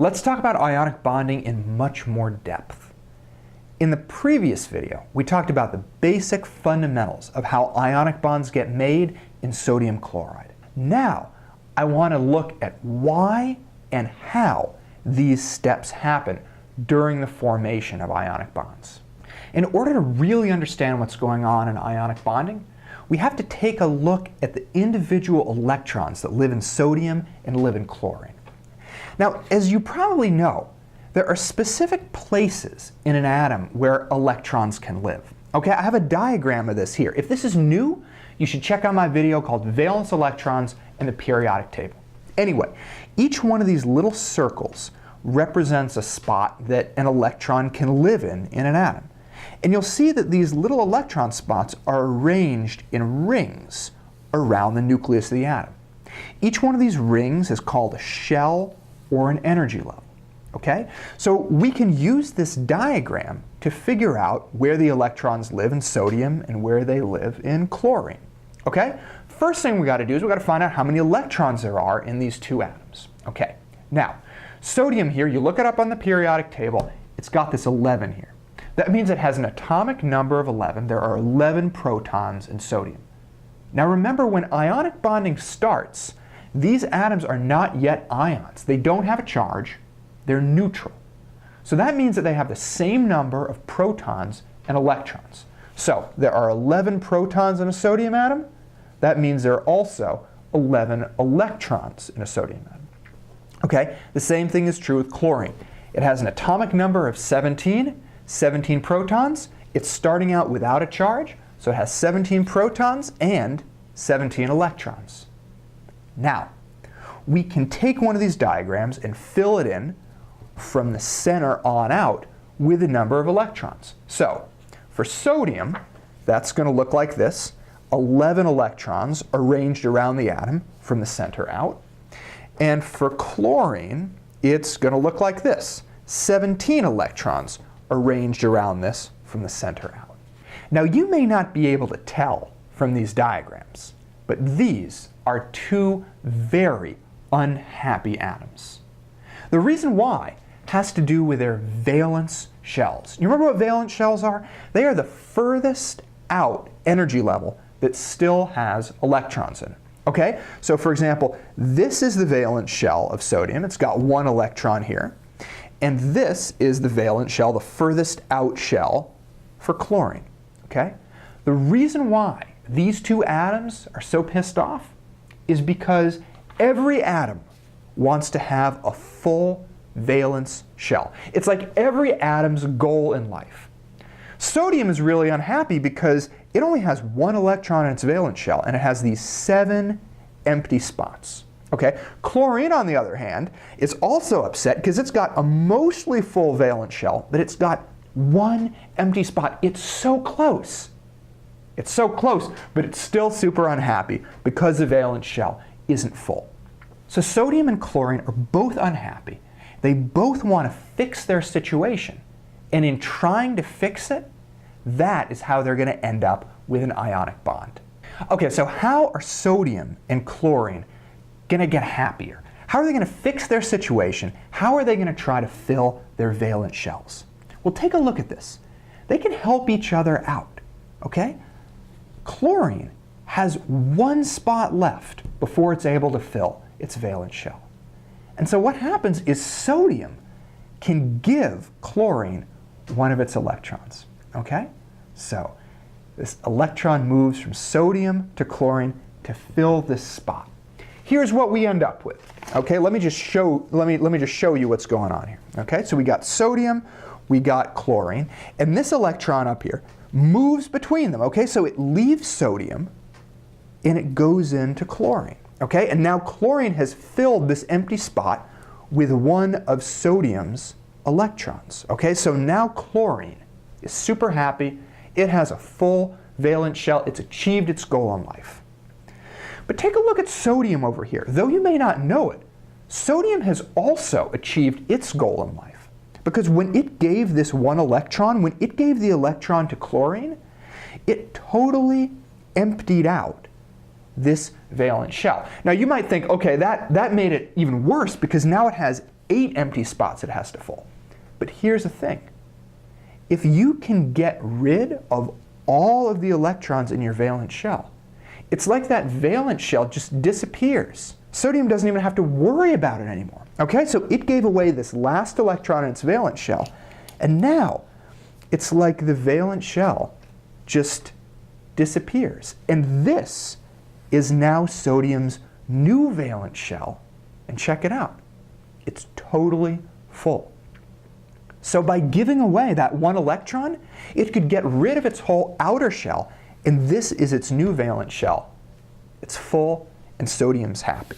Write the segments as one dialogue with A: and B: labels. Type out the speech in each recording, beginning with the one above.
A: Let's talk about ionic bonding in much more depth. In the previous video, we talked about the basic fundamentals of how ionic bonds get made in sodium chloride. Now, I want to look at why and how these steps happen during the formation of ionic bonds. In order to really understand what's going on in ionic bonding, we have to take a look at the individual electrons that live in sodium and live in chlorine. Now, as you probably know, there are specific places in an atom where electrons can live. Okay, I have a diagram of this here. If this is new, you should check out my video called Valence Electrons and the Periodic Table. Anyway, each one of these little circles represents a spot that an electron can live in an atom. And you'll see that these little electron spots are arranged in rings around the nucleus of the atom. Each one of these rings is called a shell or an energy level. Okay? So we can use this diagram to figure out where the electrons live in sodium and where they live in chlorine. Okay? First thing we got to do is we got to find out how many electrons there are in these two atoms. Okay. Now, sodium here, you look it up on the periodic table, it's got this 11 here. That means it has an atomic number of 11. There are 11 protons in sodium. Now remember, when ionic bonding starts, these atoms are not yet ions. They don't have a charge. They're neutral. So that means that they have the same number of protons and electrons. So there are 11 protons in a sodium atom. That means there are also 11 electrons in a sodium atom. Okay, the same thing is true with chlorine. It has an atomic number of 17 protons. It's starting out without a charge, so it has 17 protons and 17 electrons. Now, we can take one of these diagrams and fill it in from the center on out with a number of electrons. So, for sodium, that's going to look like this. 11 electrons arranged around the atom from the center out. And for chlorine, it's going to look like this. 17 electrons arranged around this from the center out. Now, you may not be able to tell from these diagrams, but these are two very unhappy atoms. The reason why has to do with their valence shells. You remember what valence shells are? They are the furthest out energy level that still has electrons in it. Okay, so for example, this is the valence shell of sodium. It's got one electron here. And this is the valence shell, the furthest out shell for chlorine. Okay? The reason why these two atoms are so pissed off is because every atom wants to have a full valence shell. It's like every atom's goal in life. Sodium is really unhappy because it only has one electron in its valence shell, and it has these 7 empty spots. Okay? Chlorine, on the other hand, is also upset because it's got a mostly full valence shell, but it's got one empty spot. It's so close. It's so close, but it's still super unhappy because the valence shell isn't full. So sodium and chlorine are both unhappy. They both want to fix their situation. And in trying to fix it, that is how they're going to end up with an ionic bond. Okay, so how are sodium and chlorine going to get happier? How are they going to fix their situation? How are they going to try to fill their valence shells? Well, take a look at this. They can help each other out, okay? Chlorine has one spot left before it's able to fill its valence shell. And so what happens is sodium can give chlorine one of its electrons, okay? So this electron moves from sodium to chlorine to fill this spot. Here's what we end up with. Okay, let me just show you what's going on here. Okay, so we got sodium, we got chlorine, and this electron up here moves between them. Okay, so it leaves sodium and it goes into chlorine. Okay, and now chlorine has filled this empty spot with one of sodium's electrons. Okay, so now chlorine is super happy. It has a full valence shell. It's achieved its goal in life. But take a look at sodium over here. Though you may not know it, sodium has also achieved its goal in life. Because when it gave this one electron, when it gave the electron to chlorine, it totally emptied out this valence shell. Now you might think, okay, that made it even worse because now it has 8 empty spots it has to fill. But here's the thing. If you can get rid of all of the electrons in your valence shell, it's like that valence shell just disappears. Sodium doesn't even have to worry about it anymore. Okay, so it gave away this last electron in its valence shell, and now it's like the valence shell just disappears. And this is now sodium's new valence shell, and check it out. It's totally full. So by giving away that one electron, it could get rid of its whole outer shell, and this is its new valence shell. It's full, and sodium's happy.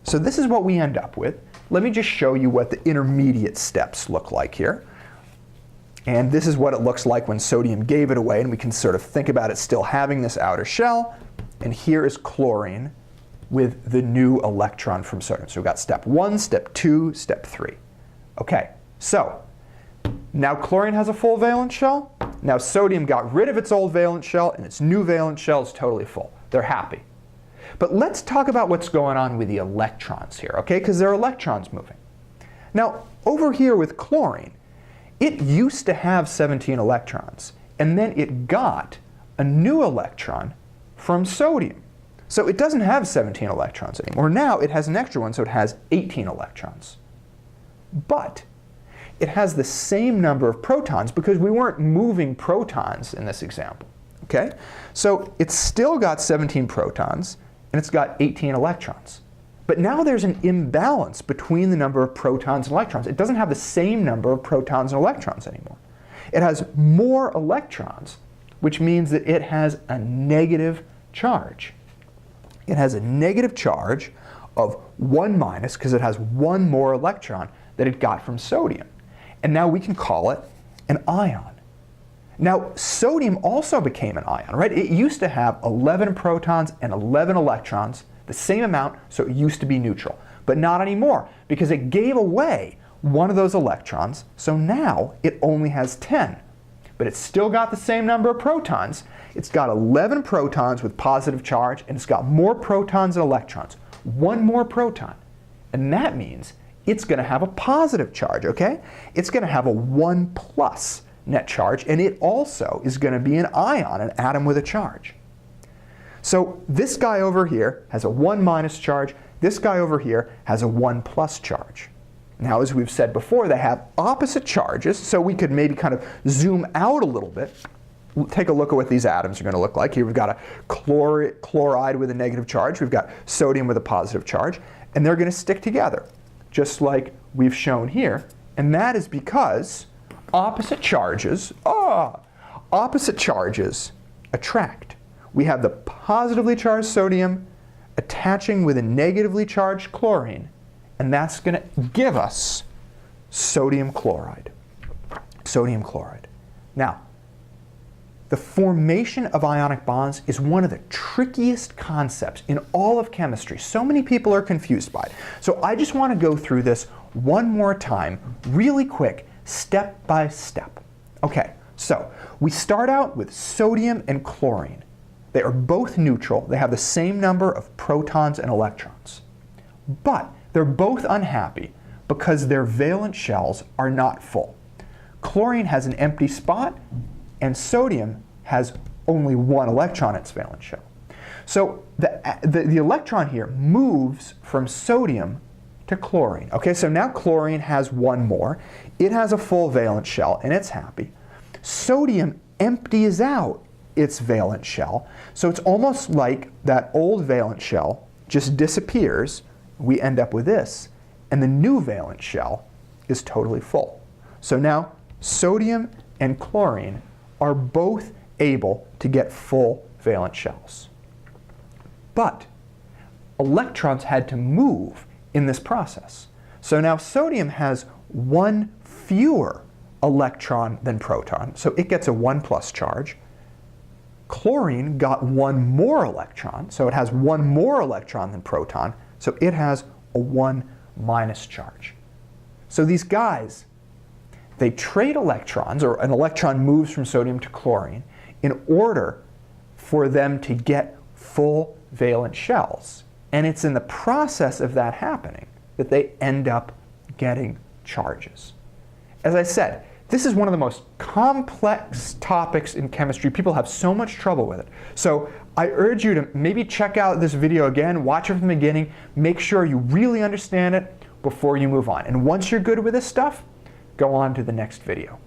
A: So this is what we end up with. Let me just show you what the intermediate steps look like here. And this is what it looks like when sodium gave it away, and we can sort of think about it still having this outer shell. And here is chlorine with the new electron from sodium. So we've got step 1, step 2, step 3. Okay, so now chlorine has a full valence shell. Now sodium got rid of its old valence shell, and its new valence shell is totally full. They're happy. But let's talk about what's going on with the electrons here, okay? Because there are electrons moving. Now, over here with chlorine, it used to have 17 electrons, and then it got a new electron from sodium. So it doesn't have 17 electrons anymore. Now it has an extra one, so it has 18 electrons. But it has the same number of protons because we weren't moving protons in this example. Okay? So it's still got 17 protons, and it's got 18 electrons. But now there's an imbalance between the number of protons and electrons. It doesn't have the same number of protons and electrons anymore. It has more electrons, which means that it has a negative charge. It has a negative charge of 1 minus because it has one more electron that it got from sodium. And now we can call it an ion. Now, sodium also became an ion, right? It used to have 11 protons and 11 electrons, the same amount, so it used to be neutral. But not anymore, because it gave away one of those electrons, so now it only has 10. But it's still got the same number of protons. It's got 11 protons with positive charge, and it's got more protons and electrons. One more proton. And that means it's going to have a positive charge, okay? It's going to have a 1 plus net charge, and it also is going to be an ion, an atom with a charge. So this guy over here has a 1 minus charge. This guy over here has a 1 plus charge. Now, as we've said before, they have opposite charges, so we could maybe kind of zoom out a little bit. Take a look at what these atoms are going to look like. Here we've got a chloride with a negative charge. We've got sodium with a positive charge, and they're going to stick together, just like we've shown here. And that is because opposite charges attract. We have the positively charged sodium attaching with a negatively charged chlorine, and that's going to give us sodium chloride. Sodium chloride. Now, the formation of ionic bonds is one of the trickiest concepts in all of chemistry. So many people are confused by it. So I just want to go through this one more time, really quick, step by step. Okay, so we start out with sodium and chlorine. They are both neutral. They have the same number of protons and electrons. But they're both unhappy because their valence shells are not full. Chlorine has an empty spot, and sodium has only 1 electron in its valence shell. So the electron here moves from sodium to chlorine. Okay, so now chlorine has 1 more. It has a full valence shell, and it's happy. Sodium empties out its valence shell, so it's almost like that old valence shell just disappears. We end up with this, and the new valence shell is totally full. So now sodium and chlorine are both able to get full valence shells. But electrons had to move in this process. So now sodium has 1 fewer electron than proton, so it gets a 1 plus charge. Chlorine got 1 more electron, so it has 1 more electron than proton, so it has a 1 minus charge. So these guys, they trade electrons, or an electron moves from sodium to chlorine, in order for them to get full valence shells. And it's in the process of that happening that they end up getting charges. As I said, this is one of the most complex topics in chemistry. People have so much trouble with it. So I urge you to maybe check out this video again, watch it from the beginning, make sure you really understand it before you move on. And once you're good with this stuff, go on to the next video.